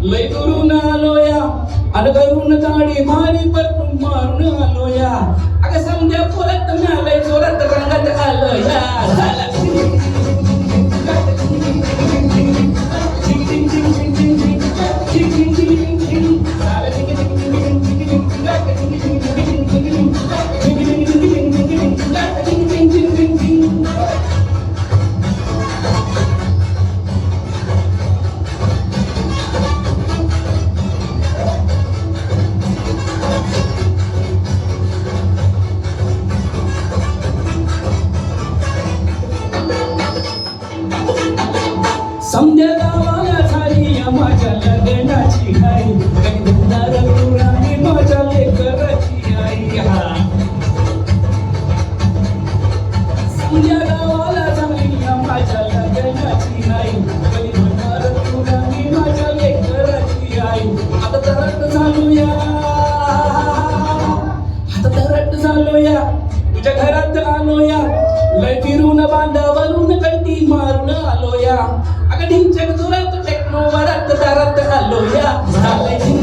लय दुरून आलोया आणि घरून गाडी मारी परतून मारून आलोया अगं संध्या परत मिळालंय जोरात रंगात आलोया समद्या गावाला झाली माझ्या लग्नाची घाई कधी धुणार तुराने माझ्या लेकराची आई समद्या गावाला झाली माझ्या लग्नाची घाई कधी धुणार तुराने माझ्या लेकराची आई आता तरट झालोया तुझ्या घरात आलोया लय फिरून बांधावरून कंटी मारून आलोया अगं ढिंचक जोरात टेक्नो वरात दारात आलोया